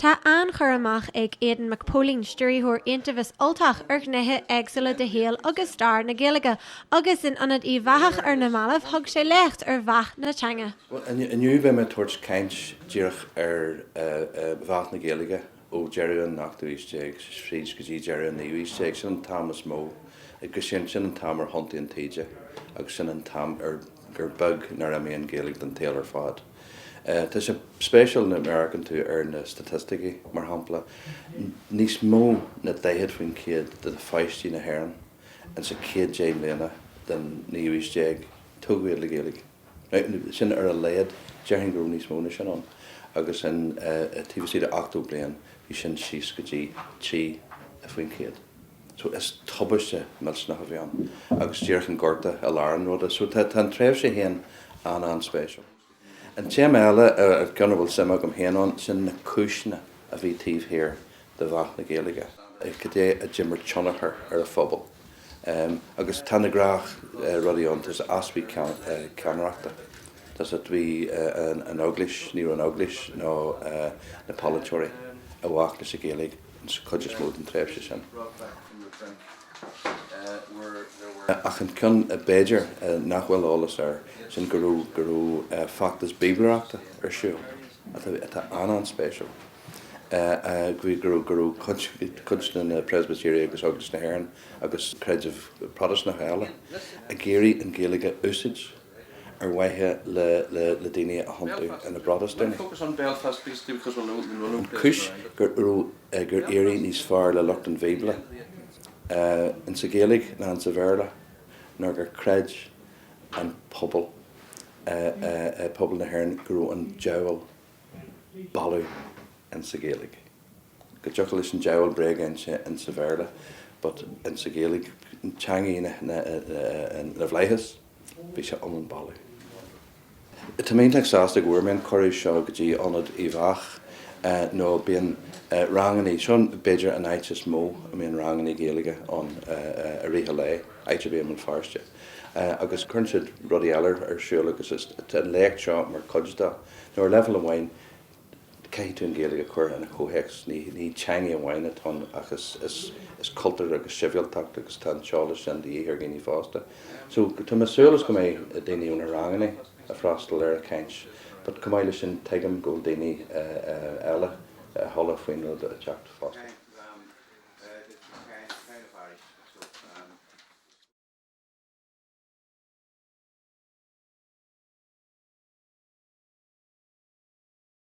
Tá an churamach ag Aodán Mac Póilin stúrthóir intabhas oltach ar gnethe agsúla de héal agus star na Gaeilge agus in anad í bheathach ar na malamh thug sé lecht ar bheath na teanga. Aniu bheith me tuairt Caint díreach ar bheath na Gaeilge ó Jerry an nachtú isteag, sríd go dtí Jerry an níú isteag sin an tam is mó, agus sin an tam ar hontaí an taide, agus sin an tam ar gur bug nar a mé an Gaeilge den tail ar fad. Tá sé spéisial na American tú ar na statistiki mar hampla. Níos mó na daithead faoin céad de feisttí na hhéireann an sa céad dé mbliana den na uistéag tóghaíad le Gaeilge. Sin ar a léad dearthain gurú níos mó na sin an. Agus in tíbhsí de 8 bliain bhí sin síos go dtí trí a faoin céad. So is tubaiste mis na bhíán agus dearchan gorta a láran rud. So tá an tréimh sé héan an spéisial. An téim eile a gana bhfuil sama go héanán sin na cúisna a bhí tíomh hir de bheath na Gaeilge. Go dé a Jimmer Chonachar ar a phobal. Agus tána grach rudíón tus asbí ceanreachta. Tás a bhí an Eaglis, ní an Eaglis nó na Polytóirí a bhaach leis a Gaeilge an sa chuidir mód an tréimhse sin. Ach an cyn a Beidir nach bhfuil ólas ar sin gurú factas bíbleachta ar siú. Atá an spéisial. Gurú cuid na Presbytery agus agus na hhéireann agus creidir Protestant na Gaeilge a géirí an Gaeilge úsáid ar waithe le daoine a hontaú in na Protestant. Cúis gur éirí níos fearr le lucht an bhíble. In sa Gaeilge na an sa bhéarla nar gur creid an pobl pobl na hhéireann gurú an deabhal ballú in sa Gaeilge. Go deochal is an deabhal bréige in sa bhéarla, but in sa Gaeilge teangaí na bhléithas bhí sé an ballú. Tá méonteach sásta go bhfuair mé an choirí seo go dtí anad í bheach nó bíon ranganí, sean Beidir an áit is mó a mbeadh ranganí Gaeilge an a ríthe le, áit a bhí an farste. Agus chun siad rudí eile ar siúil agus is an léicht seo mar coidda. Nó ar level amháin caiithú an Gaeilge chuir an chóhéics ní teangaí amháin atá agus is cultúr agus sibhialtacht agus tá seála sin í ar gcíní fásta. So tá masúlas go mé a daoine úna ranganí a freastal ar a Caint, but cumáile sin teigem go daoine eile thola faoin rud a teacht fásta.